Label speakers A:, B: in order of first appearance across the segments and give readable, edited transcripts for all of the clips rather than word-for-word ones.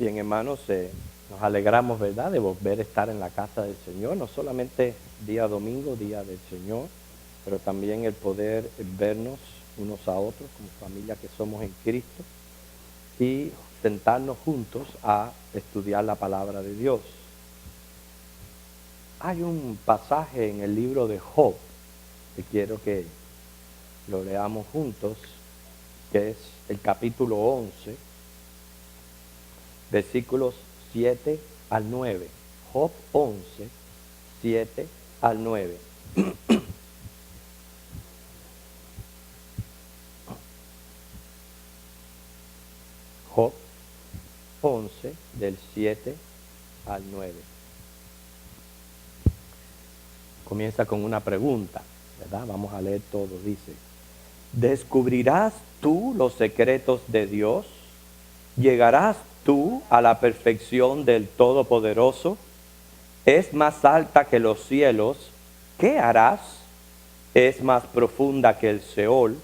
A: Bien, hermanos, nos alegramos, ¿verdad?, de volver a estar en la casa del Señor, no solamente día domingo, día del Señor, pero también el poder vernos unos a otros como familia que somos en Cristo y sentarnos juntos a estudiar la palabra de Dios. Hay un pasaje en el libro de Job que quiero que lo leamos juntos, que es el capítulo 11, versículos 7 al 9. Job 11, 7 al 9. Job 11, del 7 al 9. Comienza con una pregunta, ¿verdad? Vamos a leer todo. Dice: ¿descubrirás tú los secretos de Dios? ¿Llegarás tú a la perfección del Todopoderoso? Es más alta que los cielos. ¿Qué harás? Es más profunda que el Seol.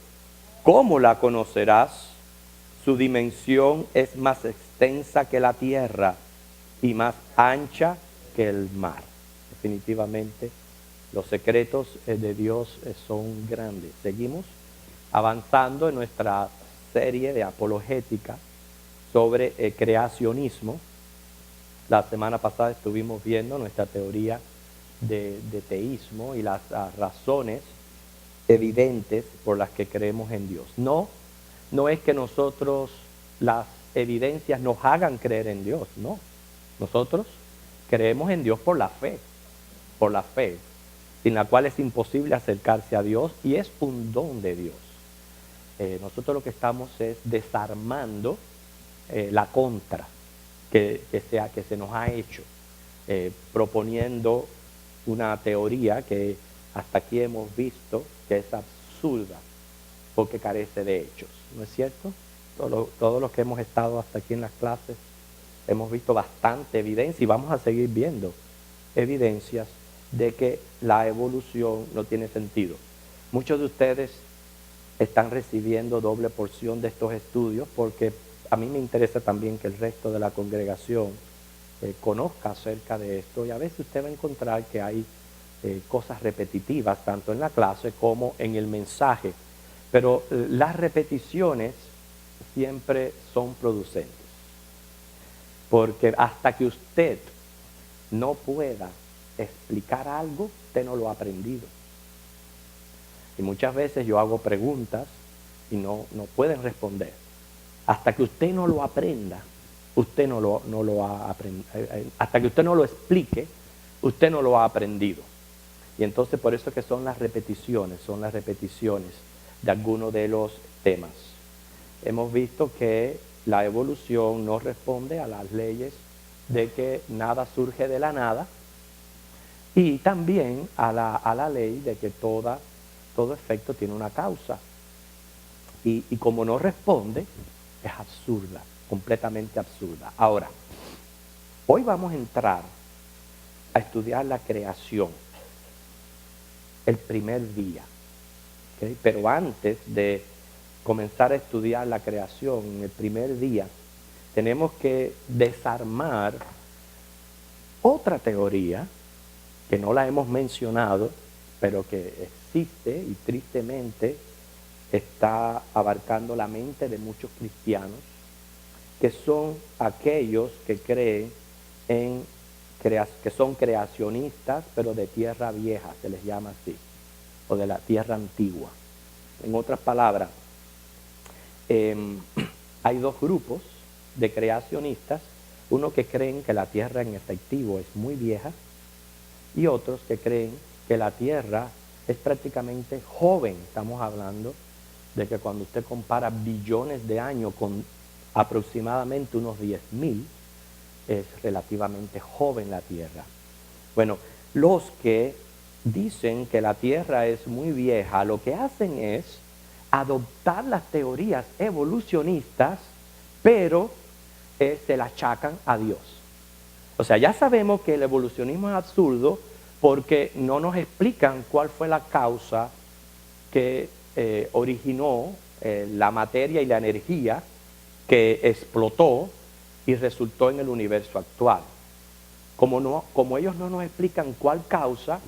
A: ¿Cómo la conocerás? Su dimensión es más extensa que la tierra y más ancha que el mar. Definitivamente, los secretos de Dios son grandes. Seguimos avanzando en nuestra serie de apologética sobre el creacionismo. La semana pasada estuvimos viendo nuestra teoría de teísmo y las razones evidentes por las que creemos en Dios. No es que nosotros, las evidencias nos hagan creer en Dios, no. Nosotros creemos en Dios por la fe, sin la cual es imposible acercarse a Dios y es un don de Dios. Nosotros lo que estamos es desarmando la contra que se nos ha hecho, proponiendo una teoría que hasta aquí hemos visto que es absurda porque carece de hechos, ¿no es cierto? Todos los que hemos estado hasta aquí en las clases hemos visto bastante evidencia y vamos a seguir viendo evidencias de que la evolución no tiene sentido. Muchos de ustedes están recibiendo doble porción de estos estudios porque a mí me interesa también que el resto de la congregación conozca acerca de esto, y a veces usted va a encontrar que hay cosas repetitivas tanto en la clase como en el mensaje, pero las repeticiones siempre son producentes, porque hasta que usted no pueda explicar algo, usted no lo ha aprendido. Y muchas veces yo hago preguntas y no pueden responder. Hasta que usted no lo aprenda, usted no lo ha aprendido. Hasta que usted no lo explique, usted no lo ha aprendido. Y entonces por eso que son las repeticiones de algunos de los temas. Hemos visto que la evolución no responde a las leyes de que nada surge de la nada, y también a la ley de que todo efecto tiene una causa. Y como no responde, es absurda, completamente absurda. Ahora, hoy vamos a entrar a estudiar la creación, el primer día. ¿Okay? Pero antes de comenzar a estudiar la creación en el primer día, tenemos que desarmar otra teoría que no la hemos mencionado, pero que existe y tristemente está abarcando la mente de muchos cristianos, que son aquellos que creen que son creacionistas, pero de tierra vieja, se les llama así, o de la tierra antigua. En otras palabras, hay dos grupos de creacionistas, uno que creen que la tierra en efectivo es muy vieja, y otros que creen que la tierra es prácticamente joven. Estamos hablando de que cuando usted compara billones de años con aproximadamente unos 10.000, es relativamente joven la tierra. Bueno, los que dicen que la tierra es muy vieja, lo que hacen es adoptar las teorías evolucionistas, pero se la achacan a Dios. O sea, ya sabemos que el evolucionismo es absurdo porque no nos explican cuál fue la causa que originó la materia y la energía que explotó y resultó en el universo actual. Como ellos no nos explican cuál causa,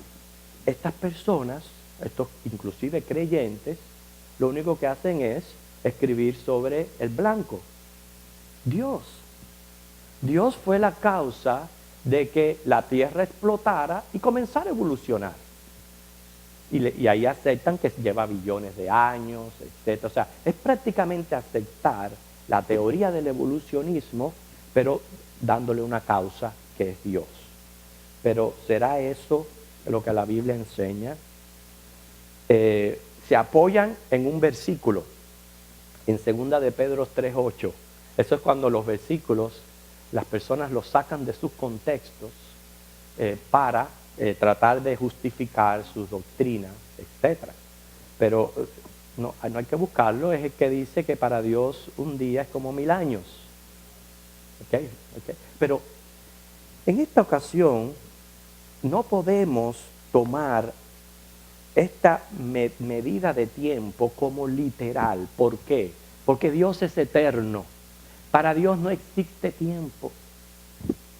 A: estas personas, estos inclusive creyentes, lo único que hacen es escribir sobre el blanco. Dios. Dios fue la causa de que la Tierra explotara y comenzara a evolucionar. Y ahí aceptan que lleva billones de años, etc. O sea, es prácticamente aceptar la teoría del evolucionismo, pero dándole una causa que es Dios. Pero ¿será eso lo que la Biblia enseña? Se apoyan en un versículo, en 2 de Pedro 3:8. Eso es cuando los versículos, las personas los sacan de sus contextos para tratar de justificar sus doctrinas, etc. Pero no hay que buscarlo, es el que dice que para Dios un día es como 1000 años. ¿Okay? Pero en esta ocasión no podemos tomar esta medida de tiempo como literal. ¿Por qué? Porque Dios es eterno. Para Dios no existe tiempo.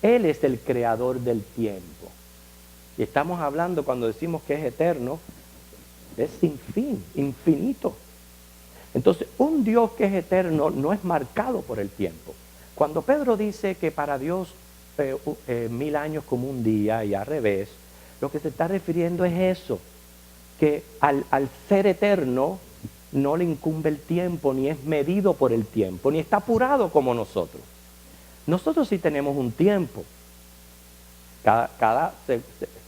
A: Él es el creador del tiempo. Y estamos hablando, cuando decimos que es eterno, es sin fin, infinito. Entonces, un Dios que es eterno no es marcado por el tiempo. Cuando Pedro dice que para Dios 1000 años como un día y al revés, lo que se está refiriendo es eso, que al ser eterno no le incumbe el tiempo, ni es medido por el tiempo, ni está apurado como nosotros. Nosotros sí tenemos un tiempo. Cada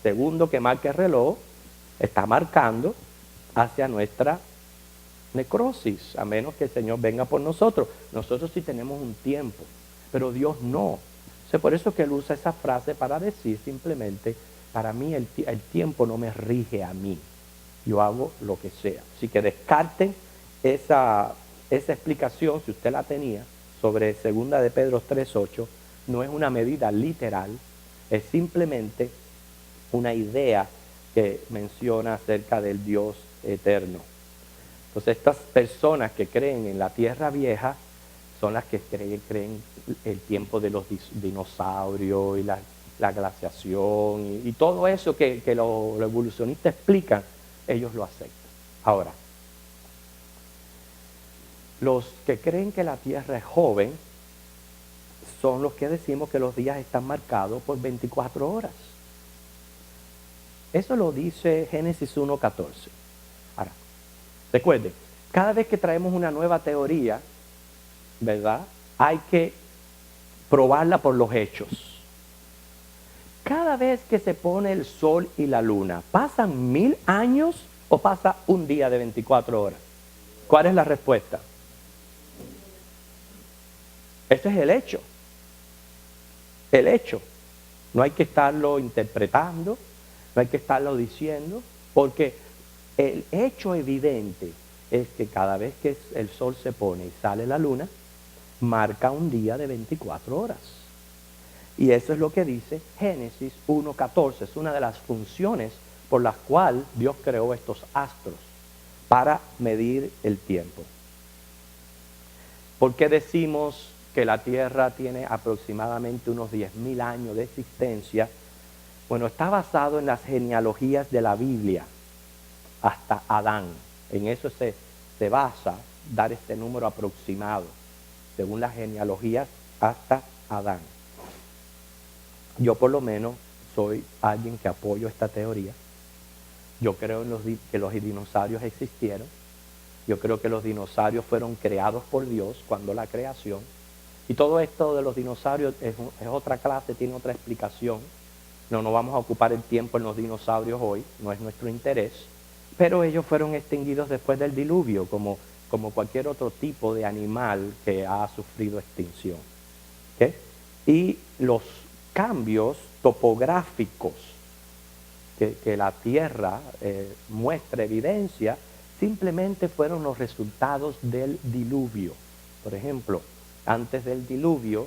A: segundo que marca el reloj está marcando hacia nuestra necrosis, a menos que el Señor venga por nosotros. Nosotros sí tenemos un tiempo, pero Dios no. Por eso que Él usa esa frase para decir simplemente, para mí el tiempo no me rige a mí. Yo hago lo que sea. Así que descarten esa explicación, si usted la tenía, sobre 2 de Pedro 3:8. No es una medida literal, es simplemente una idea que menciona acerca del Dios eterno. Entonces estas personas que creen en la tierra vieja son las que creen el tiempo de los dinosaurios y la glaciación y todo eso que los evolucionistas explican, ellos lo aceptan. Ahora, los que creen que la tierra es joven son los que decimos que los días están marcados por 24 horas. Eso lo dice Génesis 1:14. Ahora, recuerden, cada vez que traemos una nueva teoría, ¿verdad? Hay que probarla por los hechos. Cada vez que se pone el sol y la luna, ¿pasan 1000 años o pasa un día de 24 horas? ¿Cuál es la respuesta? Ese es el hecho. El hecho. No hay que estarlo interpretando, no hay que estarlo diciendo, porque el hecho evidente es que cada vez que el sol se pone y sale la luna, marca un día de 24 horas. Y eso es lo que dice Génesis 1:14. Es una de las funciones por las cuales Dios creó estos astros, para medir el tiempo. ¿Por qué decimos que la Tierra tiene aproximadamente unos 10.000 años de existencia? Bueno, está basado en las genealogías de la Biblia hasta Adán. En eso se basa dar este número aproximado, según las genealogías hasta Adán. Yo por lo menos soy alguien que apoyo esta teoría. Yo creo que los dinosaurios existieron. Yo creo que los dinosaurios fueron creados por Dios cuando la creación. Y todo esto de los dinosaurios es otra clase, tiene otra explicación. No nos vamos a ocupar el tiempo en los dinosaurios hoy, no es nuestro interés. Pero ellos fueron extinguidos después del diluvio, como cualquier otro tipo de animal que ha sufrido extinción. ¿Okay? Y los cambios topográficos que la Tierra muestra evidencia, simplemente fueron los resultados del diluvio. Por ejemplo, antes del diluvio,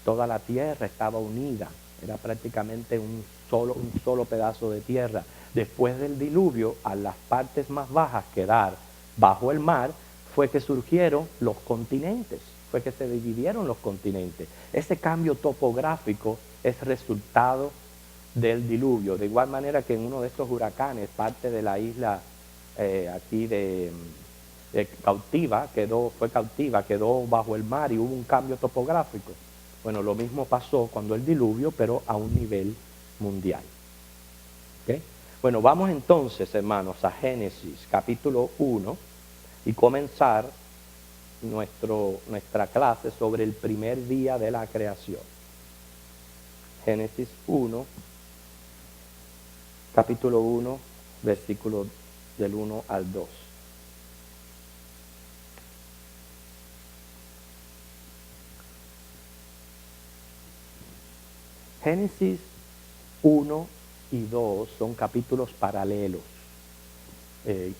A: toda la Tierra estaba unida, era prácticamente un solo pedazo de tierra. Después del diluvio, a las partes más bajas quedar bajo el mar, fue que surgieron los continentes. fue que se dividieron los continentes. Ese cambio topográfico es resultado del diluvio. De igual manera que en uno de estos huracanes, parte de la isla aquí de cautiva, fue cautiva, quedó bajo el mar y hubo un cambio topográfico. Bueno, lo mismo pasó cuando el diluvio, pero a un nivel mundial. ¿Okay? Bueno, vamos entonces, hermanos, a Génesis capítulo 1 y comenzar nuestra clase sobre el primer día de la creación. Génesis 1, capítulo 1, versículo del 1 al 2. Génesis 1 y 2 son capítulos paralelos.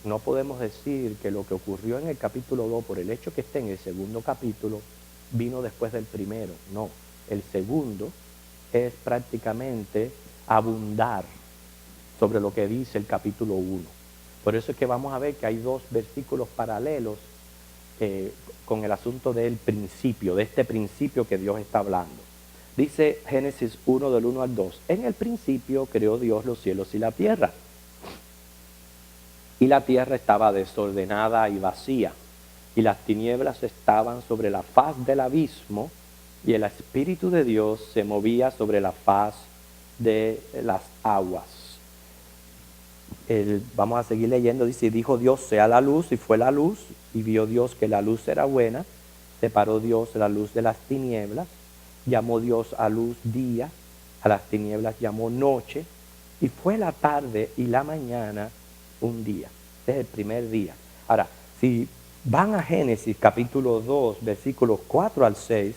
A: No podemos decir que lo que ocurrió en el capítulo 2, por el hecho que esté en el segundo capítulo, vino después del primero. No, el segundo es prácticamente abundar sobre lo que dice el capítulo 1. Por eso es que vamos a ver que hay dos versículos paralelos con el asunto del principio, de este principio que Dios está hablando. Dice Génesis 1 del 1 al 2, en el principio creó Dios los cielos y la tierra. Y la tierra estaba desordenada y vacía, y las tinieblas estaban sobre la faz del abismo, y el Espíritu de Dios se movía sobre la faz de las aguas. Vamos a seguir leyendo, dice, y dijo Dios, sea la luz, y fue la luz, y vio Dios que la luz era buena, separó Dios la luz de las tinieblas, llamó Dios a luz día, a las tinieblas llamó noche, y fue la tarde y la mañana un día. Este es el primer día. Ahora, si van a Génesis capítulo 2, versículos 4 al 6,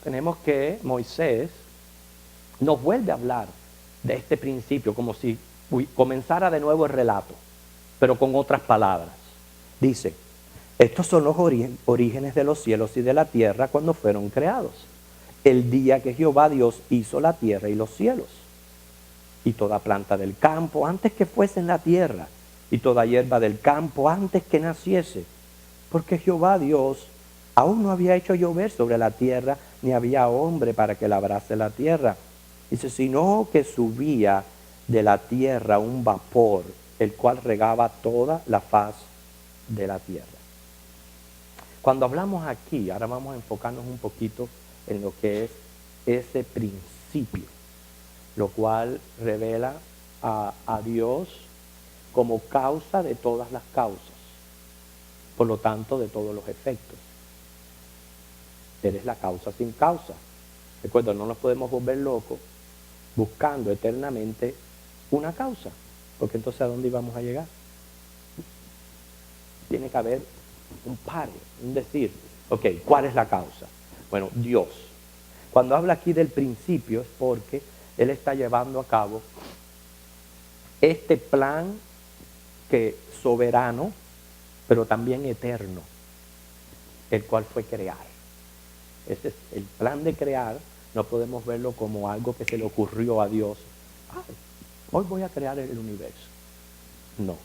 A: tenemos que Moisés nos vuelve a hablar de este principio, como si comenzara de nuevo el relato, pero con otras palabras. Dice, estos son los orígenes de los cielos y de la tierra cuando fueron creados. El día que Jehová Dios hizo la tierra y los cielos, y toda planta del campo antes que fuese en la tierra, y toda hierba del campo antes que naciese, porque Jehová Dios aún no había hecho llover sobre la tierra, ni había hombre para que labrase la tierra. Dice, sino que subía de la tierra un vapor, el cual regaba toda la faz de la tierra. Cuando hablamos aquí, ahora vamos a enfocarnos un poquito en lo que es ese principio, lo cual revela a Dios como causa de todas las causas, por lo tanto de todos los efectos. Él es la causa sin causa. Recuerda, no nos podemos volver locos buscando eternamente una causa, porque entonces ¿a dónde íbamos a llegar? Tiene que haber un par, un decir, ok, ¿cuál es la causa? Bueno, Dios. Cuando habla aquí del principio es porque Él está llevando a cabo este plan que soberano, pero también eterno, el cual fue crear. Ese es el plan de crear. No podemos verlo como algo que se le ocurrió a Dios. Ay, hoy voy a crear el universo. No.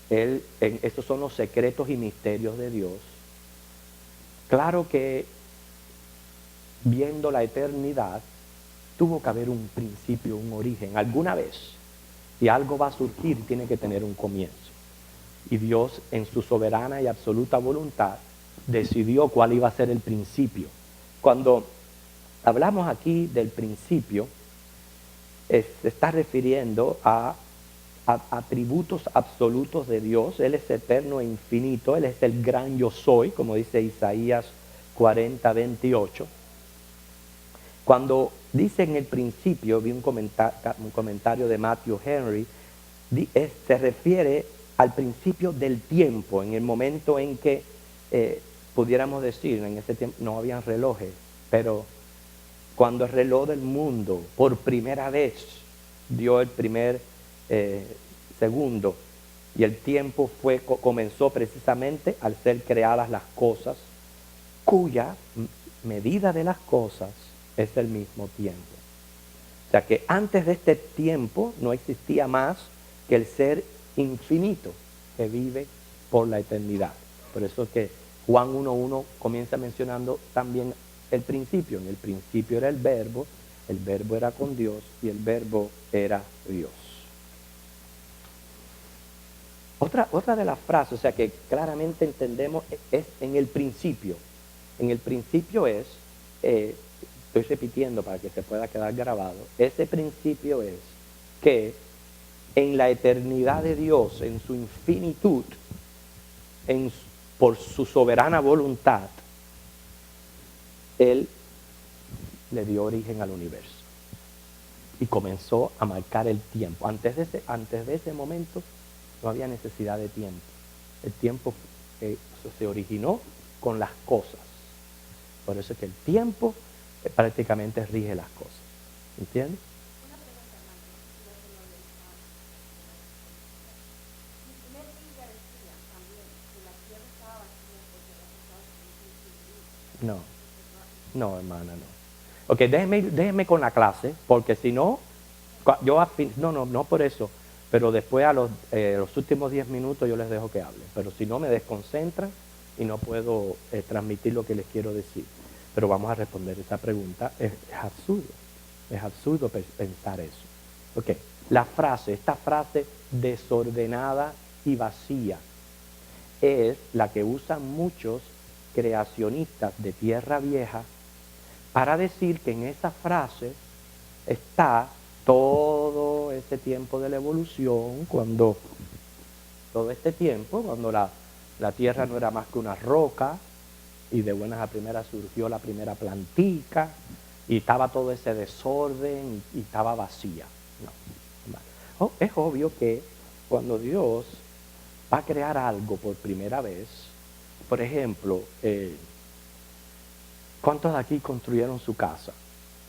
A: Estos son los secretos y misterios de Dios. Claro que viendo la eternidad, tuvo que haber un principio, un origen, alguna vez. Si algo va a surgir, tiene que tener un comienzo. Y Dios, en su soberana y absoluta voluntad, decidió cuál iba a ser el principio. Cuando hablamos aquí del principio, se está refiriendo a atributos absolutos de Dios. Él es eterno e infinito. Él es el gran yo soy, como dice Isaías 40:28. Cuando dice en el principio, vi un comentario de Matthew Henry, se refiere al principio del tiempo, en el momento en que, pudiéramos decir, en ese tiempo no habían relojes, pero cuando el reloj del mundo por primera vez dio el primer segundo, y el tiempo comenzó precisamente al ser creadas las cosas, cuya medida de las cosas es el mismo tiempo. O sea que antes de este tiempo no existía más que el ser infinito que vive por la eternidad. Por eso que Juan 1.1 comienza mencionando también el principio. En el principio era el verbo era con Dios y el verbo era Dios. Otra de las frases, o sea que claramente entendemos, es en el principio. En el principio es, estoy repitiendo para que se pueda quedar grabado, ese principio es que en la eternidad de Dios, en su infinitud, por su soberana voluntad, Él le dio origen al universo y comenzó a marcar el tiempo. Antes de ese momento no había necesidad de tiempo. El tiempo se originó con las cosas. Por eso es que el tiempo prácticamente rige las cosas. ¿Entiendes? No, no, hermana, no. Ok, déjeme con la clase, porque si no, no por eso, pero después a los últimos 10 minutos yo les dejo que hablen, pero si no me desconcentran y no puedo transmitir lo que les quiero decir. Pero vamos a responder esa pregunta, es absurdo pensar eso. Ok, esta frase desordenada y vacía, es la que usan muchos creacionistas de tierra vieja para decir que en esa frase está todo ese tiempo de la evolución, cuando la tierra no era más que una roca y de buenas a primeras surgió la primera plantica y estaba todo ese desorden y estaba vacía. No. Es obvio que cuando Dios va a crear algo por primera vez, por ejemplo, ¿cuántos de aquí construyeron su casa?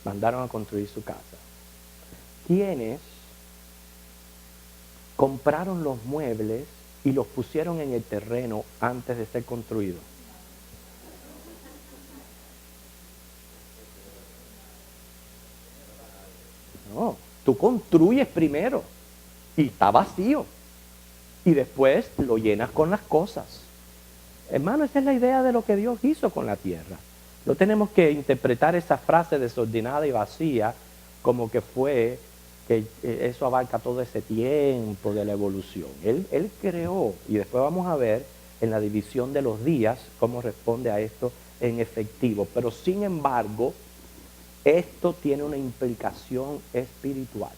A: Mandaron a construir su casa. ¿Quiénes compraron los muebles y los pusieron en el terreno antes de ser construidos? No, tú construyes primero y está vacío y después lo llenas con las cosas. Hermano, esa es la idea de lo que Dios hizo con la tierra. No tenemos que interpretar esa frase desordenada y vacía como que fue que eso abarca todo ese tiempo de la evolución. Él creó, y después vamos a ver en la división de los días cómo responde a esto en efectivo. Pero sin embargo, esto tiene una implicación espiritual.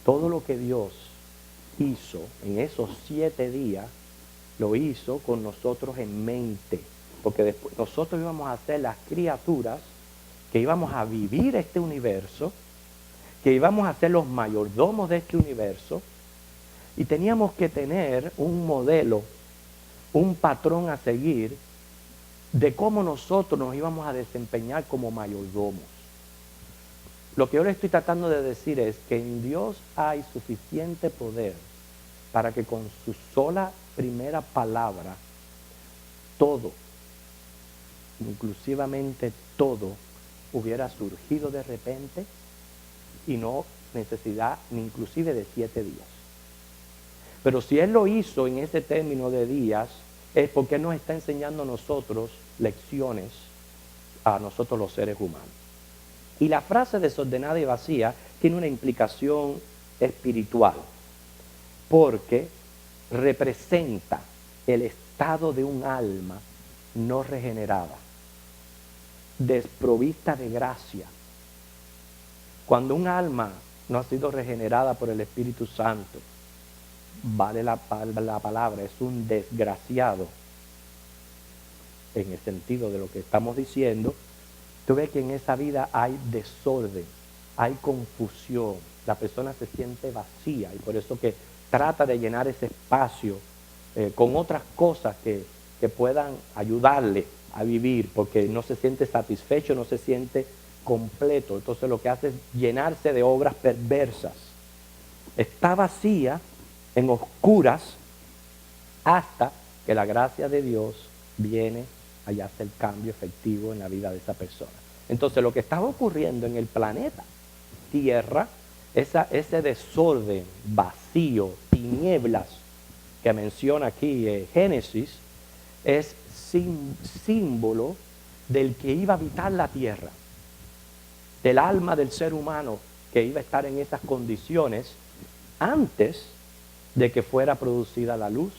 A: Todo lo que Dios hizo en esos 7 días, lo hizo con nosotros en mente, porque después nosotros íbamos a ser las criaturas que íbamos a vivir este universo, que íbamos a ser los mayordomos de este universo, y teníamos que tener un modelo, un patrón a seguir de cómo nosotros nos íbamos a desempeñar como mayordomos. Lo que yo le estoy tratando de decir es que en Dios hay suficiente poder para que con su sola primera palabra, todo, inclusivamente todo, hubiera surgido de repente y no necesidad ni inclusive de 7 días. Pero si Él lo hizo en ese término de días, es porque Él nos está enseñando a nosotros lecciones, a nosotros los seres humanos. Y la frase desordenada y vacía tiene una implicación espiritual, porque representa el estado de un alma no regenerada, desprovista de gracia. Cuando un alma no ha sido regenerada por el Espíritu Santo, vale la palabra, es un desgraciado, en el sentido de lo que estamos diciendo. Tú ves que en esa vida hay desorden, hay confusión, la persona se siente vacía y por eso que trata de llenar ese espacio con otras cosas que puedan ayudarle a vivir, porque no se siente satisfecho, no se siente completo. Entonces lo que hace es llenarse de obras perversas. Está vacía, en oscuras, hasta que la gracia de Dios viene y hace el cambio efectivo en la vida de esa persona. Entonces lo que estaba ocurriendo en el planeta Tierra, ese desorden, vacío, tinieblas que menciona aquí Génesis, es símbolo del que iba a habitar la tierra, del alma del ser humano que iba a estar en esas condiciones antes de que fuera producida la luz,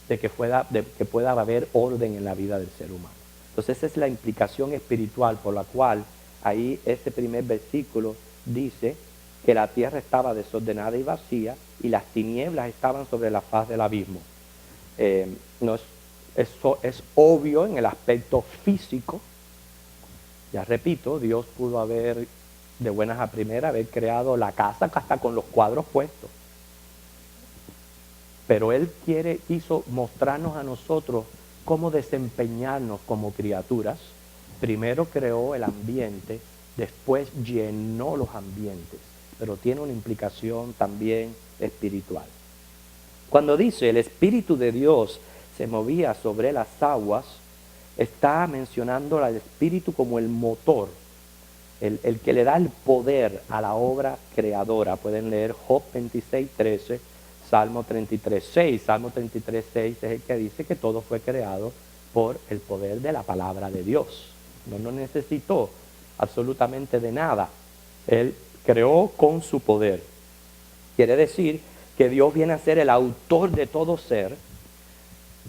A: de que pueda haber orden en la vida del ser humano. Entonces esa es la implicación espiritual por la cual ahí este primer versículo dice que la tierra estaba desordenada y vacía y las tinieblas estaban sobre la faz del abismo. Eso es obvio en el aspecto físico. Ya repito, Dios pudo haber, de buenas a primeras, haber creado la casa hasta con los cuadros puestos. Pero Él quiso mostrarnos a nosotros cómo desempeñarnos como criaturas. Primero creó el ambiente, después llenó los ambientes, pero tiene una implicación también espiritual. Cuando dice el Espíritu de Dios se movía sobre las aguas, está mencionando al Espíritu como el motor, el que le da el poder a la obra creadora. Pueden leer Job 26:13, Salmo 33:6. Salmo 33:6 es el que dice que todo fue creado por el poder de la palabra de Dios. No necesitó absolutamente de nada. Él creó con su poder. Quiere decir que Dios viene a ser el autor de todo ser.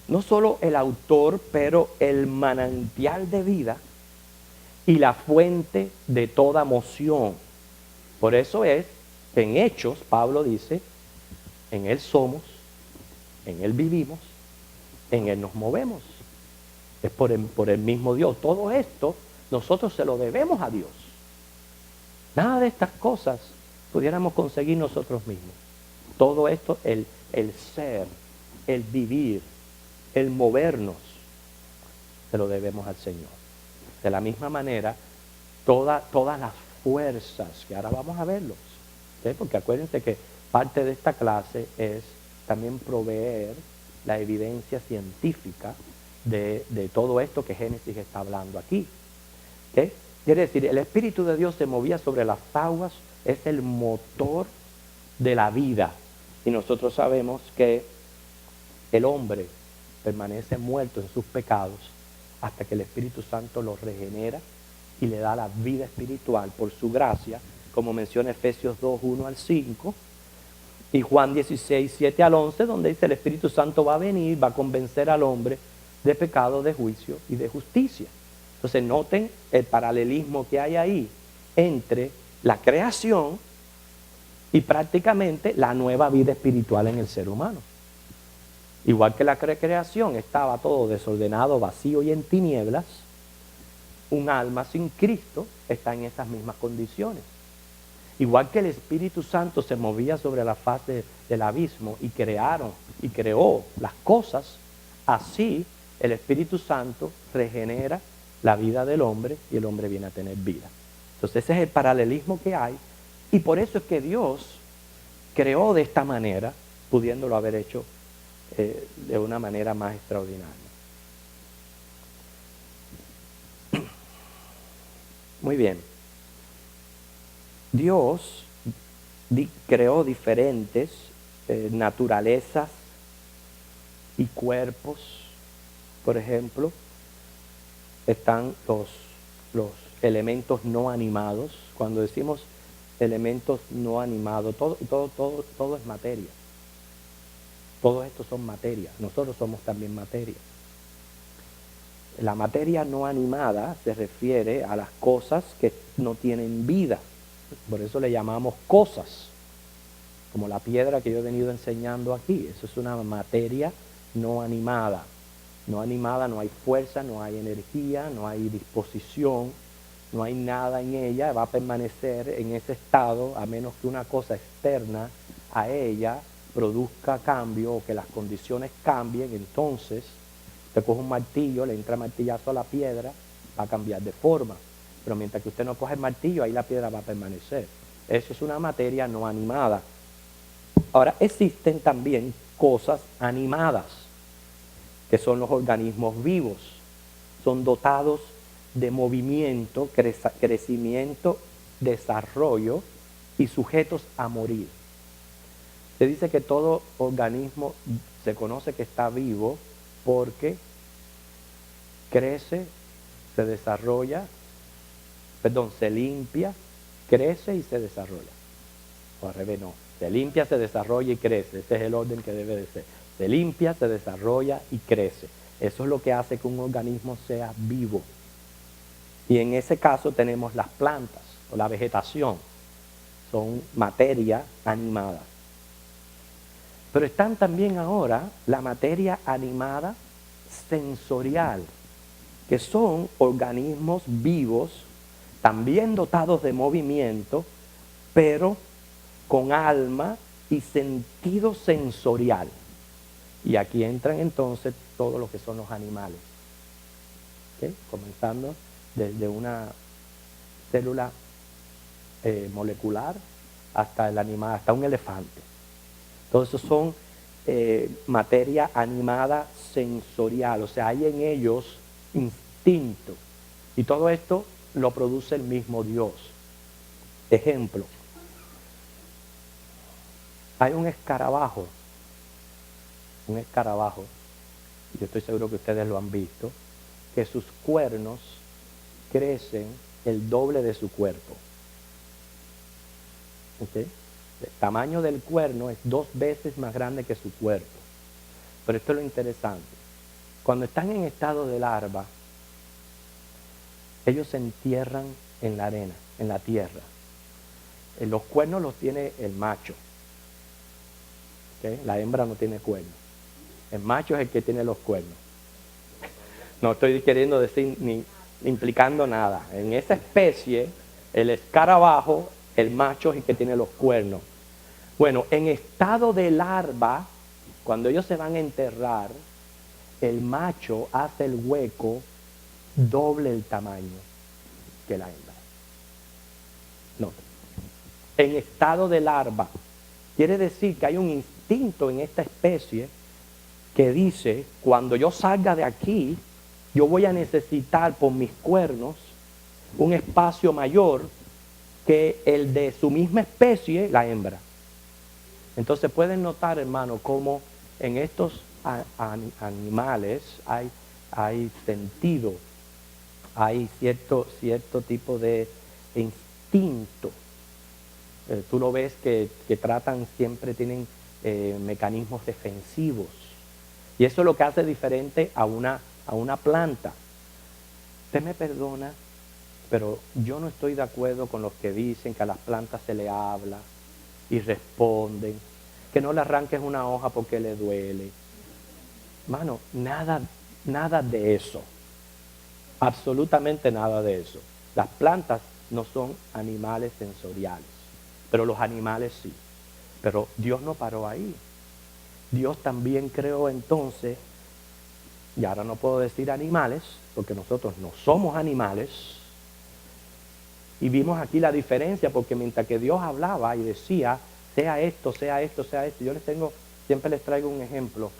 A: No solo el autor, pero el manantial de vida y la fuente de toda moción. Por eso es que en Hechos, Pablo dice, en Él somos, en Él vivimos, en Él nos movemos. Es por el mismo Dios. Todo esto nosotros se lo debemos a Dios. Nada de estas cosas pudiéramos conseguir nosotros mismos. Todo esto, el ser, el vivir, el movernos, se lo debemos al Señor. De la misma manera, todas las fuerzas, que ahora vamos a verlos, ¿sí? Porque acuérdense que parte de esta clase es también proveer la evidencia científica de todo esto que Génesis está hablando aquí. ¿Sí? Quiere decir, el Espíritu de Dios se movía sobre las aguas, es el motor de la vida. Y nosotros sabemos que el hombre permanece muerto en sus pecados hasta que el Espíritu Santo lo regenera y le da la vida espiritual por su gracia, como menciona Efesios 2:1-5 y Juan 16:7-11, donde dice el Espíritu Santo va a venir, va a convencer al hombre de pecado, de juicio y de justicia. Entonces noten el paralelismo que hay ahí entre la creación y prácticamente la nueva vida espiritual en el ser humano. Igual que la creación estaba todo desordenado, vacío y en tinieblas, un alma sin Cristo está en esas mismas condiciones. Igual que el Espíritu Santo se movía sobre la faz del abismo y creó las cosas, así el Espíritu Santo regenera la vida del hombre y el hombre viene a tener vida. Entonces ese es el paralelismo que hay y por eso es que Dios creó de esta manera, pudiéndolo haber hecho de una manera más extraordinaria. Muy bien. Dios creó diferentes naturalezas y cuerpos. Por ejemplo, están los elementos no animados. Cuando decimos elementos no animados, todo es materia. Todos estos son materia. Nosotros somos también materia. La materia no animada se refiere a las cosas que no tienen vida. Por eso le llamamos cosas. Como la piedra que yo he venido enseñando aquí. Eso es una materia no animada. No animada, no hay fuerza, no hay energía, no hay disposición, no hay nada en ella. Va a permanecer en ese estado a menos que una cosa externa a ella produzca cambio o que las condiciones cambien. Entonces usted coge un martillo, le entra martillazo a la piedra, va a cambiar de forma. Pero mientras que usted no coge el martillo, ahí la piedra va a permanecer. Eso es una materia no animada. Ahora, existen también cosas animadas, que son los organismos vivos. Son dotados de movimiento, crecimiento, desarrollo y sujetos a morir. Se dice que todo organismo se conoce que está vivo porque crece, se desarrolla, perdón, se limpia, crece y se desarrolla. O al revés, no. Se limpia, se desarrolla y crece. Ese es el orden que debe de ser. Se limpia, se desarrolla y crece. Eso es lo que hace que un organismo sea vivo. Y en ese caso tenemos las plantas o la vegetación. Son materia animada. Pero están también ahora la materia animada sensorial, que son organismos vivos, también dotados de movimiento, pero con alma y sentido sensorial. Y aquí entran entonces todos los que son los animales. ¿Okay? Comenzando desde una célula molecular hasta el animal, hasta un elefante. Todos esos son materia animada sensorial, o sea, hay en ellos instinto. Y todo esto lo produce el mismo Dios. Ejemplo, hay un escarabajo, yo estoy seguro que ustedes lo han visto, que sus cuernos crecen el doble de su cuerpo. ¿Okay? El tamaño del cuerno es 2 veces más grande que su cuerpo. Pero esto es lo interesante. Cuando están en estado de larva, ellos se entierran en la arena, en la tierra. Los cuernos los tiene el macho. ¿Okay? La hembra no tiene cuernos. El macho es el que tiene los cuernos. No estoy queriendo decir ni implicando nada. En esa especie, el escarabajo, el macho es el que tiene los cuernos. Bueno, en estado de larva, cuando ellos se van a enterrar, el macho hace el hueco doble el tamaño que la hembra. No. En estado de larva. Quiere decir que hay un instinto en esta especie que dice, cuando yo salga de aquí, yo voy a necesitar por mis cuernos un espacio mayor que el de su misma especie, la hembra. Entonces pueden notar, hermano, cómo en estos animales hay sentido, hay cierto tipo de instinto. Tú lo ves que tratan, siempre tienen mecanismos defensivos. Y eso es lo que hace diferente a una planta. Usted me perdona, pero yo no estoy de acuerdo con los que dicen que a las plantas se le habla y responden, que no le arranques una hoja porque le duele. Mano, nada de eso. Absolutamente nada de eso. Las plantas no son animales sensoriales, pero los animales sí. Pero Dios no paró ahí. Dios también creó entonces, y ahora no puedo decir animales, porque nosotros no somos animales. Y vimos aquí la diferencia, porque mientras que Dios hablaba y decía, sea esto, sea esto, sea esto, siempre les traigo un ejemplo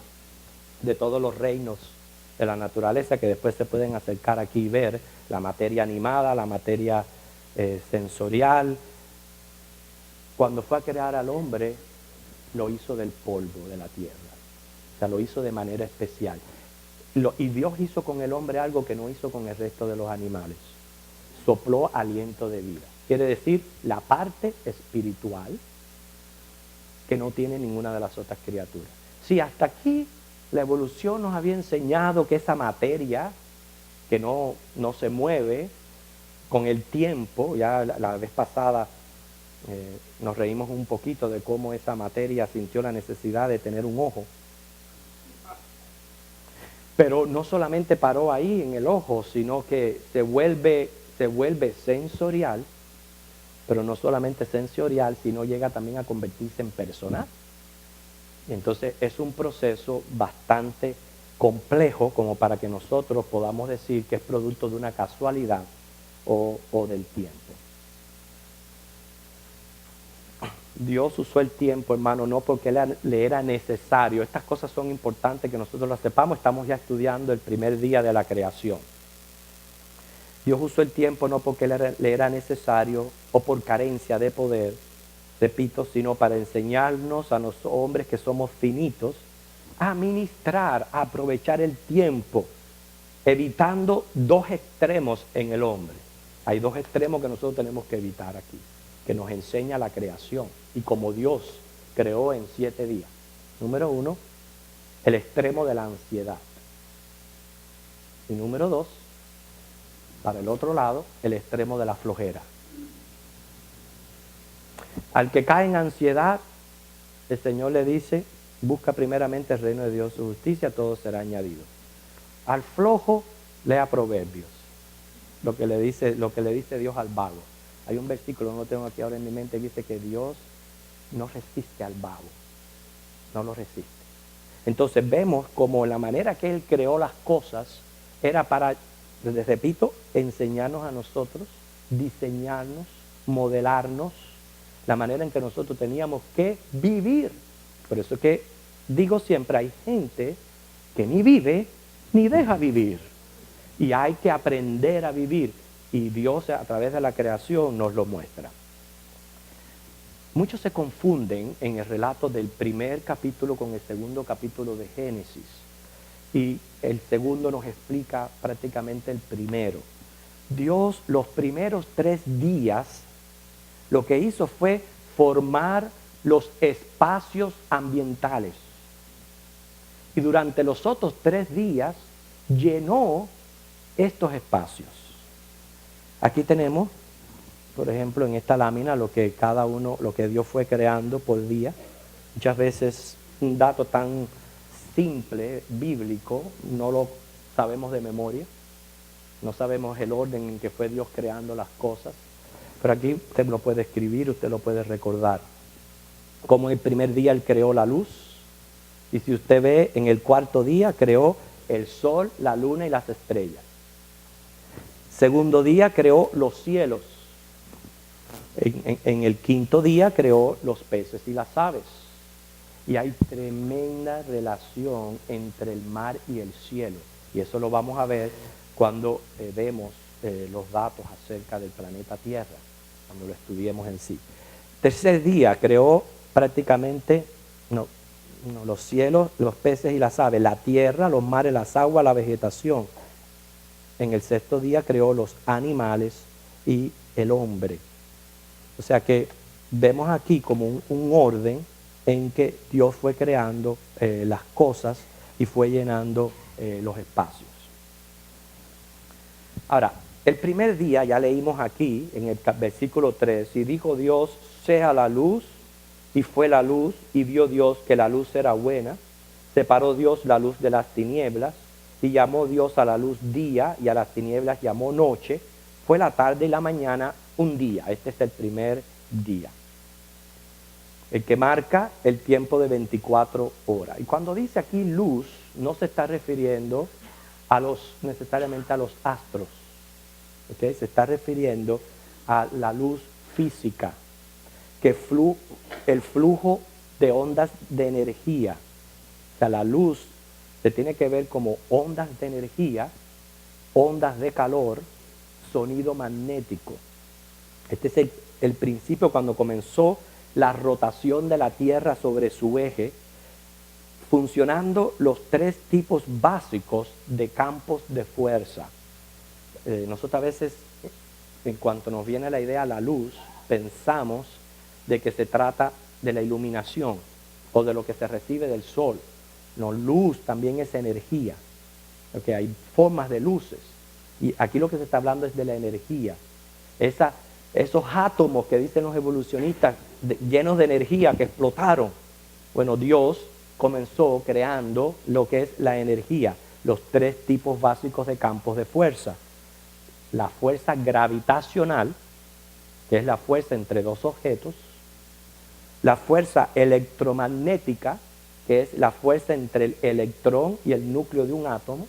A: de todos los reinos de la naturaleza que después se pueden acercar aquí y ver, la materia animada, la materia sensorial. Cuando fue a crear al hombre, lo hizo del polvo de la tierra, o sea, lo hizo de manera especial. Y Dios hizo con el hombre algo que no hizo con el resto de los animales. Sopló aliento de vida. Quiere decir, la parte espiritual que no tiene ninguna de las otras criaturas. Si hasta aquí la evolución nos había enseñado que esa materia que no se mueve con el tiempo, ya la vez pasada nos reímos un poquito de cómo esa materia sintió la necesidad de tener un ojo. Pero no solamente paró ahí en el ojo, sino que se vuelve sensorial, pero no solamente sensorial, sino llega también a convertirse en personal. Entonces es un proceso bastante complejo como para que nosotros podamos decir que es producto de una casualidad o del tiempo. Dios usó el tiempo, hermano, no porque le era necesario. Estas cosas son importantes que nosotros las sepamos. Estamos ya estudiando el primer día de la creación. Dios usó el tiempo no porque le era necesario o por carencia de poder, repito, sino para enseñarnos a los hombres que somos finitos a ministrar, a aprovechar el tiempo evitando dos extremos en el hombre. Hay dos extremos que nosotros tenemos que evitar aquí, que nos enseña la creación y como Dios creó en 7 días. Número 1, el extremo de la ansiedad. Y número 2, para el otro lado, el extremo de la flojera. Al que cae en ansiedad, el Señor le dice, busca primeramente el reino de Dios y su justicia, todo será añadido. Al flojo, lea Proverbios, lo que le dice Dios al vago. Hay un versículo, no lo tengo aquí ahora en mi mente, que dice que Dios no resiste al vago, no lo resiste. Entonces vemos como la manera que Él creó las cosas era para, les repito, enseñarnos a nosotros, diseñarnos, modelarnos, la manera en que nosotros teníamos que vivir. Por eso que digo siempre, hay gente que ni vive ni deja vivir. Y hay que aprender a vivir. Y Dios a través de la creación nos lo muestra. Muchos se confunden en el relato del primer capítulo con el segundo capítulo de Génesis. Y el segundo nos explica prácticamente el primero. Dios los primeros 3 días lo que hizo fue formar los espacios ambientales. Y durante los otros 3 días llenó estos espacios. Aquí tenemos, por ejemplo, en esta lámina lo que lo que Dios fue creando por día. Muchas veces un dato tan simple, bíblico, no lo sabemos de memoria. No sabemos el orden en que fue Dios creando las cosas. Pero aquí usted lo puede escribir, usted lo puede recordar. Como el primer día Él creó la luz. Y si usted ve, en el cuarto día creó el sol, la luna y las estrellas. Segundo día creó los cielos. En el quinto día creó los peces y las aves. Y hay tremenda relación entre el mar y el cielo. Y eso lo vamos a ver cuando vemos los datos acerca del planeta Tierra, cuando lo estudiemos en sí. Tercer día creó prácticamente, los cielos, los peces y las aves, la tierra, los mares, las aguas, la vegetación. En el sexto día creó los animales y el hombre. O sea que vemos aquí como un orden en que Dios fue creando las cosas y fue llenando los espacios. Ahora, el primer día ya leímos aquí en el versículo 3, y dijo Dios, sea la luz, y fue la luz, y vio Dios que la luz era buena. Separó Dios la luz de las tinieblas, y llamó Dios a la luz día, y a las tinieblas llamó noche. Fue la tarde y la mañana un día. Este es el primer día, el que marca el tiempo de 24 horas. Y cuando dice aquí luz, no se está refiriendo necesariamente a los astros, ¿okay? Se está refiriendo a la luz física, que el flujo de ondas de energía. O sea, la luz se tiene que ver como ondas de energía, ondas de calor, sonido magnético. Este es el principio cuando comenzó la rotación de la Tierra sobre su eje, funcionando los 3 tipos básicos de campos de fuerza. Nosotros a veces, en cuanto nos viene la idea la luz, pensamos de que se trata de la iluminación o de lo que se recibe del sol. No, luz también es energía. Okay, hay formas de luces. Y aquí lo que se está hablando es de la energía. Esos átomos que dicen los evolucionistas llenos de energía que explotaron. Bueno, Dios comenzó creando lo que es la energía, los 3 tipos básicos de campos de fuerza. La fuerza gravitacional, que es la fuerza entre 2 objetos. La fuerza electromagnética, que es la fuerza entre el electrón y el núcleo de un átomo.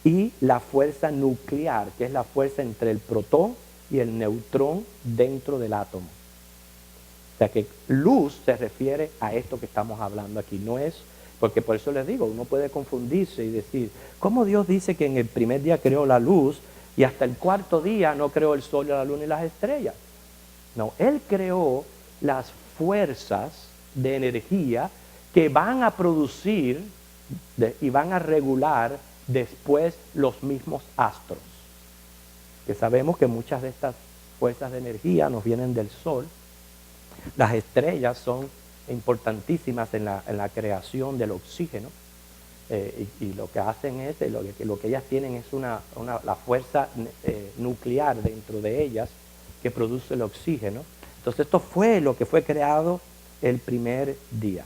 A: Y la fuerza nuclear, que es la fuerza entre el protón y el neutrón dentro del átomo. O sea que luz se refiere a esto que estamos hablando aquí. No es, porque por eso les digo, uno puede confundirse y decir, ¿cómo Dios dice que en el primer día creó la luz y hasta el cuarto día no creó el sol, la luna y las estrellas? No, Él creó las fuerzas de energía que van a producir y van a regular después los mismos astros, que sabemos que muchas de estas fuerzas de energía nos vienen del Sol. Las estrellas son importantísimas en la creación del oxígeno, y lo que hacen es, lo que ellas tienen es la fuerza nuclear dentro de ellas que produce el oxígeno. Entonces esto fue lo que fue creado el primer día.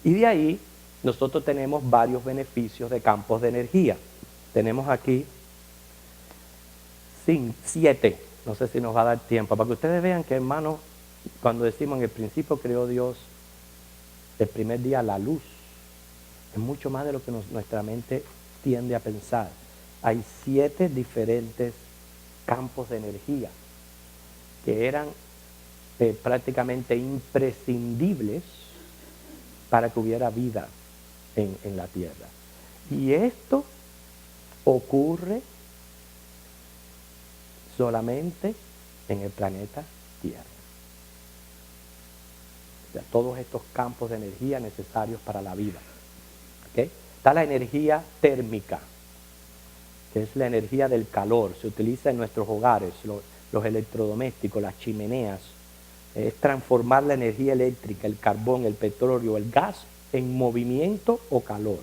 A: Y de ahí nosotros tenemos varios beneficios de campos de energía. Tenemos aquí 7, no sé si nos va a dar tiempo, para que ustedes vean que, hermanos, cuando decimos en el principio creó Dios el primer día la luz, es mucho más de lo que nuestra mente tiende a pensar. Hay 7 diferentes campos de energía que eran prácticamente imprescindibles para que hubiera vida en la Tierra. Y esto ocurre solamente en el planeta Tierra. O sea, todos estos campos de energía necesarios para la vida. ¿Okay? Está la energía térmica, que es la energía del calor. Se utiliza en nuestros hogares, los electrodomésticos, las chimeneas. Es transformar la energía eléctrica, el carbón, el petróleo, el gas en movimiento o calor.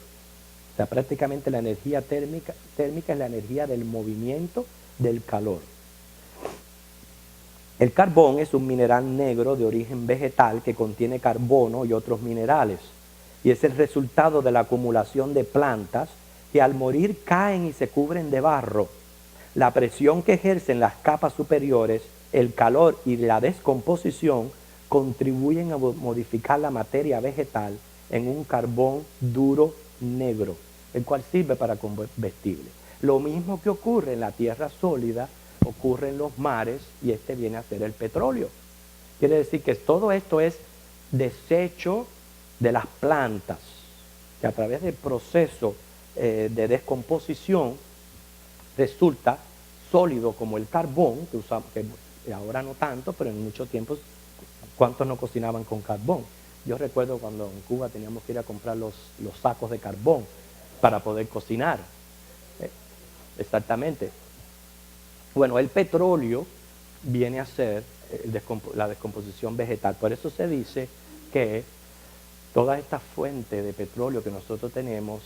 A: O sea, prácticamente la energía térmica es la energía del movimiento, del calor. El carbón es un mineral negro de origen vegetal que contiene carbono y otros minerales, y es el resultado de la acumulación de plantas que al morir caen y se cubren de barro. La presión que ejercen las capas superiores, el calor y la descomposición contribuyen a modificar la materia vegetal en un carbón duro negro, el cual sirve para combustible. Lo mismo que ocurre en la tierra sólida, ocurre en los mares, y este viene a ser el petróleo. Quiere decir que todo esto es desecho de las plantas, que a través del proceso de descomposición resulta sólido como el carbón, que usamos, que ahora no tanto, pero en muchos tiempos, ¿cuántos no cocinaban con carbón? Yo recuerdo cuando en Cuba teníamos que ir a comprar los sacos de carbón para poder cocinar. Exactamente. Bueno, el petróleo viene a ser la descomposición vegetal. Por eso se dice que toda esta fuente de petróleo que nosotros tenemos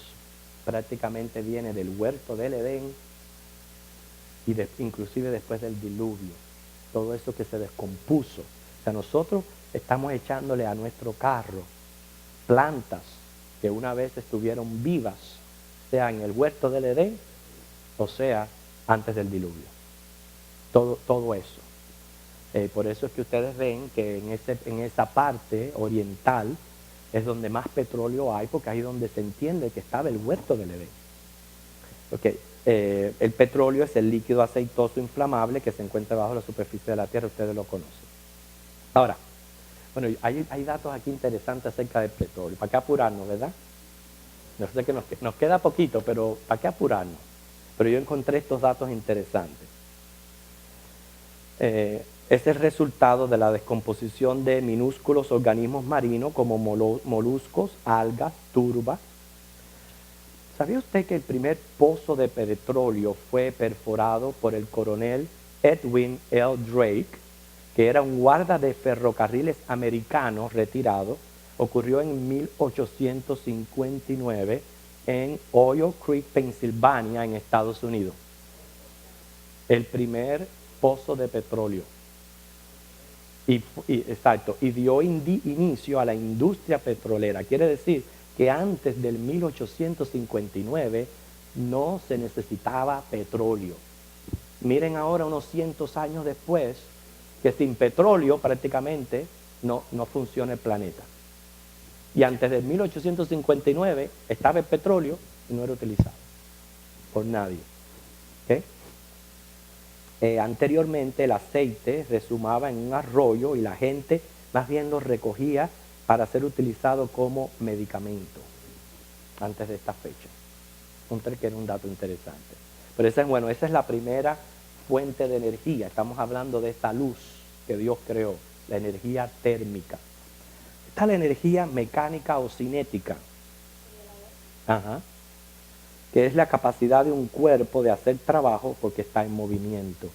A: prácticamente viene del huerto del Edén, y inclusive después del diluvio. Todo eso que se descompuso. O sea, nosotros estamos echándole a nuestro carro plantas que una vez estuvieron vivas, sea en el huerto del Edén, o sea antes del diluvio. Todo eso. Por eso es que ustedes ven que en esa parte oriental es donde más petróleo hay, porque ahí es donde se entiende que estaba el huerto del Edén. Okay. El petróleo es el líquido aceitoso inflamable que se encuentra bajo la superficie de la Tierra, ustedes lo conocen. Ahora, bueno, hay datos aquí interesantes acerca del petróleo. ¿Para qué apurarnos, verdad? Yo sé que nos queda poquito, pero ¿para qué apurarnos? Pero yo encontré estos datos interesantes. Es el resultado de la descomposición de minúsculos organismos marinos como moluscos, algas, turbas. ¿Sabía usted que el primer pozo de petróleo fue perforado por el coronel Edwin L. Drake, que era un guarda de ferrocarriles americano retirado? Ocurrió en 1859 en Oil Creek, Pensilvania, en Estados Unidos. El primer pozo de petróleo. Exacto, y dio inicio a la industria petrolera. Quiere decir que antes del 1859 no se necesitaba petróleo. Miren ahora, unos cientos años después, que sin petróleo prácticamente no funciona el planeta. Y antes del 1859 estaba el petróleo y no era utilizado por nadie. ¿Okay? Anteriormente el aceite resumaba en un arroyo y la gente más bien lo recogía para ser utilizado como medicamento antes de esta fecha. Encontré que era un dato interesante. Pero esa es la primera fuente de energía. Estamos hablando de esta luz que Dios creó, la energía térmica. Está la energía mecánica o cinética. Ajá. que es la capacidad de un cuerpo de hacer trabajo porque está en movimiento.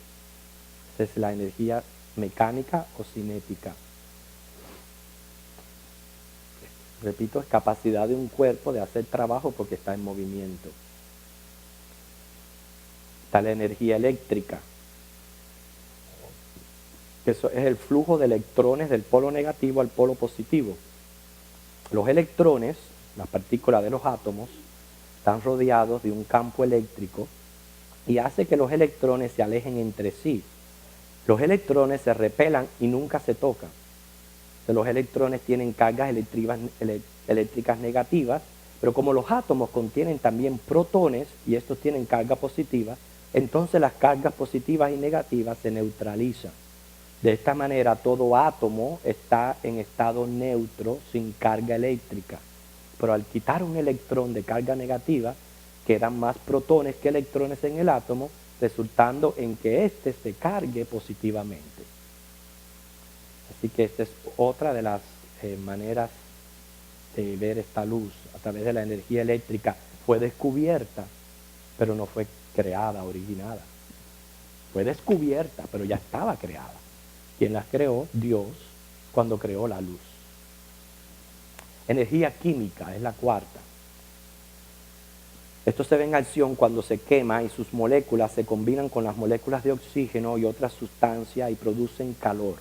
A: Esa es la energía mecánica o cinética. Repito, es capacidad de un cuerpo de hacer trabajo porque está en movimiento. Está la energía eléctrica, que eso es el flujo de electrones del polo negativo al polo positivo. Los electrones, las partículas de los átomos, están rodeados de un campo eléctrico y hace que los electrones se alejen entre sí. Los electrones se repelan y nunca se tocan. Los electrones tienen cargas eléctricas negativas, pero como los átomos contienen también protones y estos tienen carga positiva, entonces las cargas positivas y negativas se neutralizan. De esta manera todo átomo está en estado neutro sin carga eléctrica. Pero al quitar un electrón de carga negativa, quedan más protones que electrones en el átomo, resultando en que éste se cargue positivamente. Así que esta es otra de las maneras de ver esta luz a través de la energía eléctrica. Fue descubierta, pero no fue creada, originada. Fue descubierta, pero ya estaba creada. ¿Quién las creó? Dios, cuando creó la luz. Energía química es la cuarta. Esto se ve en acción cuando se quema y sus moléculas se combinan con las moléculas de oxígeno y otras sustancias y producen calor.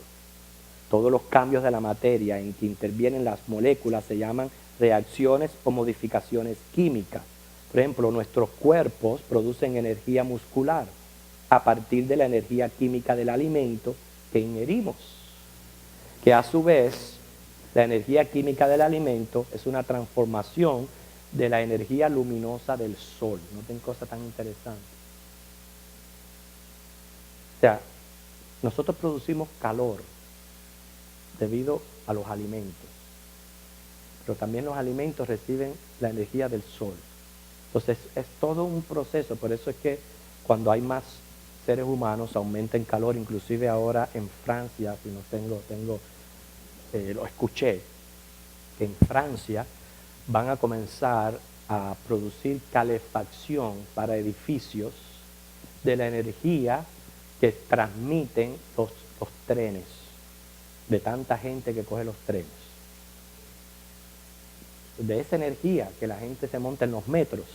A: Todos los cambios de la materia en que intervienen las moléculas se llaman reacciones o modificaciones químicas. Por ejemplo, nuestros cuerpos producen energía muscular a partir de la energía química del alimento que ingerimos, que a su vez la energía química del alimento es una transformación de la energía luminosa del sol. Noten cosa tan interesante. O sea, nosotros producimos calor debido a los alimentos, pero también los alimentos reciben la energía del sol. Entonces es todo un proceso, por eso es que cuando hay más seres humanos aumenta en calor, inclusive ahora en Francia, si no lo escuché, que en Francia van a comenzar a producir calefacción para edificios de la energía que transmiten los trenes, de tanta gente que coge los trenes. De esa energía que la gente se monta en los metros,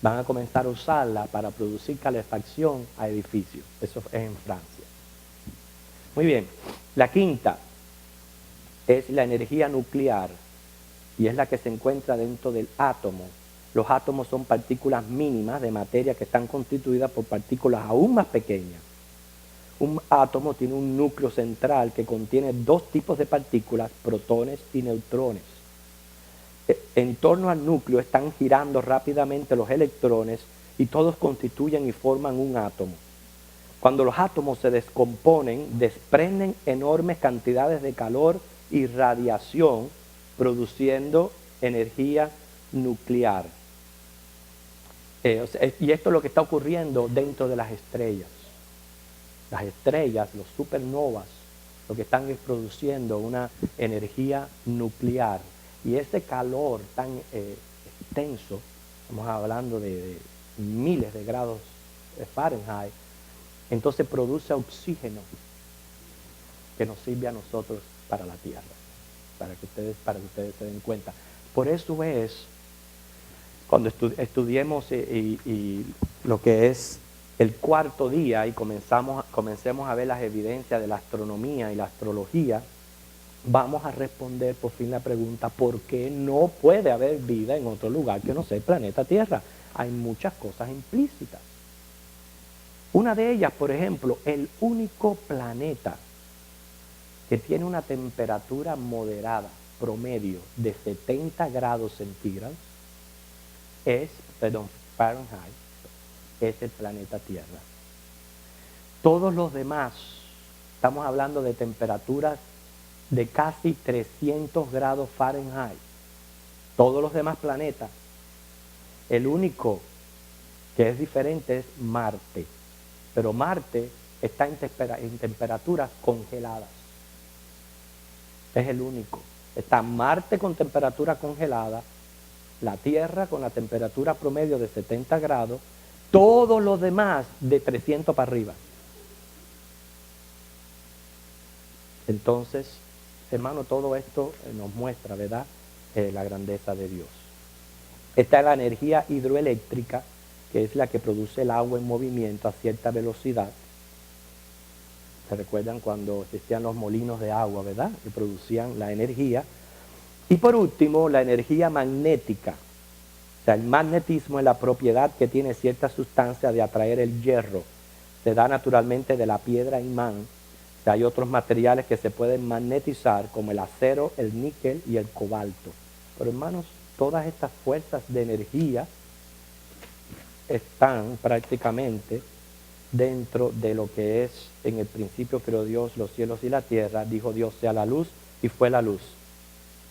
A: van a comenzar a usarla para producir calefacción a edificios. Eso es en Francia. Muy bien, la quinta es la energía nuclear y es la que se encuentra dentro del átomo. Los átomos son partículas mínimas de materia que están constituidas por partículas aún más pequeñas. Un átomo tiene un núcleo central que contiene dos tipos de partículas, protones y neutrones. En torno al núcleo están girando rápidamente los electrones y todos constituyen y forman un átomo. Cuando los átomos se descomponen, desprenden enormes cantidades de calor y radiación, produciendo energía nuclear. Y esto es lo que está ocurriendo dentro de las estrellas. Las estrellas, los supernovas, lo que están es produciendo una energía nuclear. Y ese calor tan extenso, estamos hablando de miles de grados de Fahrenheit, entonces produce oxígeno que nos sirve a nosotros para la Tierra, para que ustedes se den cuenta. Por eso es, cuando estudiemos y lo que es el cuarto día y comencemos a ver las evidencias de la astronomía y la astrología, vamos a responder por fin la pregunta: ¿por qué no puede haber vida en otro lugar que no sea el planeta Tierra? Hay muchas cosas implícitas. Una de ellas, por ejemplo, el único planeta que tiene una temperatura moderada, promedio, de 70 grados centígrados, Fahrenheit, es el planeta Tierra. Todos los demás, estamos hablando de temperaturas de casi 300 grados Fahrenheit. Todos los demás planetas, el único que es diferente es Marte. Pero Marte está en temperaturas congeladas. Es el único. Está Marte con temperatura congelada la Tierra con la temperatura promedio de 70 grados, todos los demás de 300 para arriba. Entonces, hermano, todo esto nos muestra, ¿verdad?, la grandeza de Dios. Esta es la energía hidroeléctrica, que es la que produce el agua en movimiento a cierta velocidad. ¿Se recuerdan cuando existían los molinos de agua, verdad?, que producían la energía. Y por último, la energía magnética. O sea, el magnetismo es la propiedad que tiene cierta sustancia de atraer el hierro. Se da naturalmente de la piedra imán. O sea, hay otros materiales que se pueden magnetizar, como el acero, el níquel y el cobalto. Pero hermanos, todas estas fuerzas de energía están prácticamente dentro de lo que es: en el principio creó Dios los cielos y la tierra, dijo Dios sea la luz y fue la luz.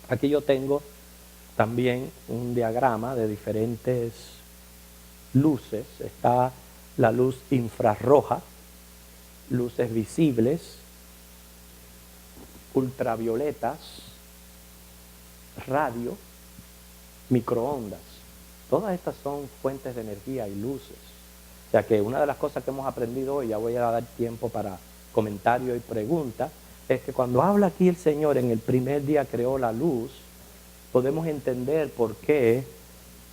A: Aquí yo tengo también un diagrama de diferentes luces. Está la luz infrarroja, luces visibles, ultravioletas, radio, microondas. Todas estas son fuentes de energía y luces. O sea que una de las cosas que hemos aprendido hoy, ya voy a dar tiempo para comentario y pregunta, es que cuando habla aquí el Señor en el primer día creó la luz, podemos entender por qué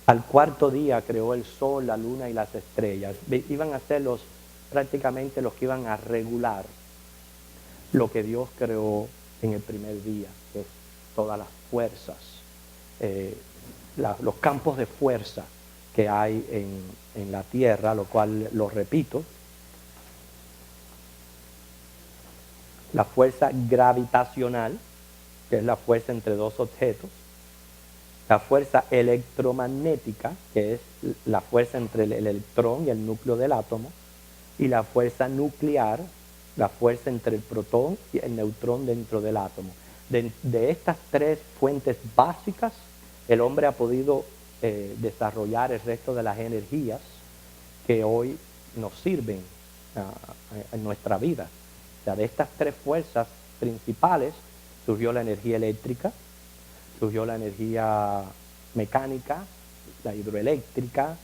A: al cuarto día creó el sol, la luna y las estrellas. Iban a ser prácticamente los que iban a regular lo que Dios creó en el primer día, que es todas las fuerzas, los campos de fuerza que hay en la tierra, lo cual, lo repito, la fuerza gravitacional, que es la fuerza entre dos objetos, la fuerza electromagnética, que es la fuerza entre el electrón y el núcleo del átomo, y la fuerza nuclear, la fuerza entre el protón y el neutrón dentro del átomo. De estas tres fuentes básicas, el hombre ha podido desarrollar el resto de las energías que hoy nos sirven en nuestra vida. O sea, de estas tres fuerzas principales surgió la energía eléctrica, surgió la energía mecánica, la hidroeléctrica,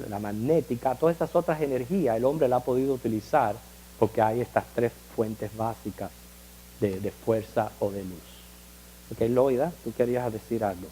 A: la magnética. Todas esas otras energías el hombre la ha podido utilizar porque hay estas tres fuentes básicas de fuerza o de luz. Ok, Loida, tú querías decir algo.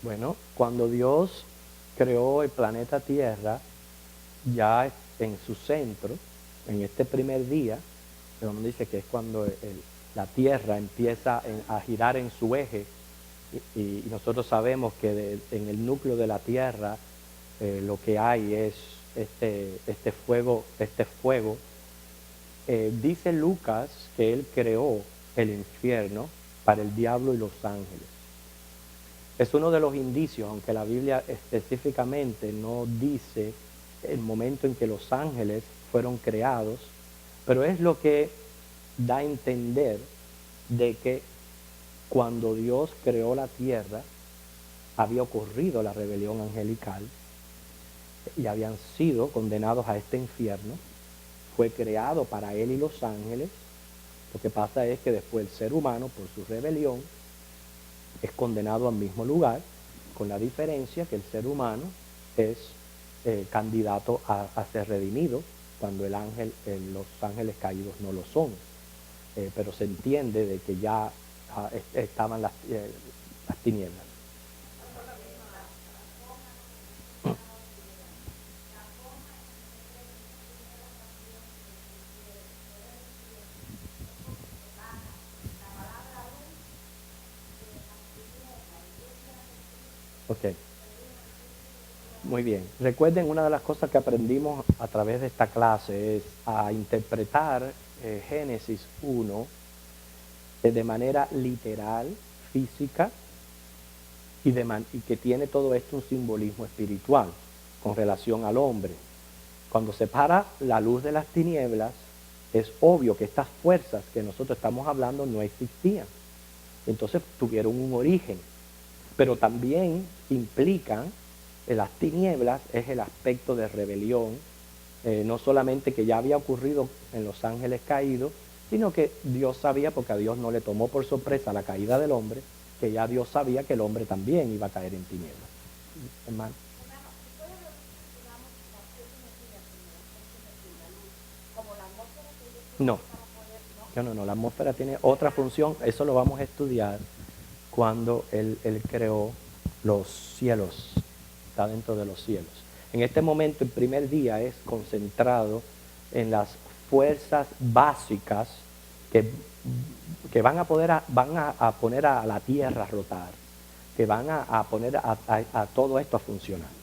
A: Bueno, cuando Dios creó el planeta Tierra, ya en su centro, en este primer día, donde dice que es cuando la Tierra empieza a girar en su eje, y nosotros sabemos que en el núcleo de la Tierra lo que hay es este fuego. Dice Lucas que él creó el infierno para el diablo y los ángeles. Es uno de los indicios, aunque la Biblia específicamente no dice el momento en que los ángeles fueron creados, pero es lo que da a entender de que cuando Dios creó la tierra, había ocurrido la rebelión angelical y habían sido condenados a este infierno. Fue creado para él y los ángeles. Lo que pasa es que después el ser humano, por su rebelión, es condenado al mismo lugar, con la diferencia que el ser humano es candidato a ser redimido, cuando los ángeles caídos no lo son. Pero se entiende de que ya estaban las tinieblas. Ok. Muy bien. Recuerden, una de las cosas que aprendimos a través de esta clase es a interpretar Génesis 1 de manera literal, física, y que tiene todo esto un simbolismo espiritual con relación al hombre. Cuando separa la luz de las tinieblas, es obvio que estas fuerzas que nosotros estamos hablando no existían. Entonces tuvieron un origen, pero también implican las tinieblas, es el aspecto de rebelión, no solamente que ya había ocurrido en los ángeles caídos, sino que Dios sabía, porque a Dios no le tomó por sorpresa la caída del hombre, que ya Dios sabía que el hombre también iba a caer en tinieblas. Hermano. No, no, la atmósfera tiene otra función, eso lo vamos a estudiar cuando él creó los cielos, está dentro de los cielos. En este momento, el primer día es concentrado en las fuerzas básicas que van a poner a la tierra a rotar, que van a poner a todo esto a funcionar.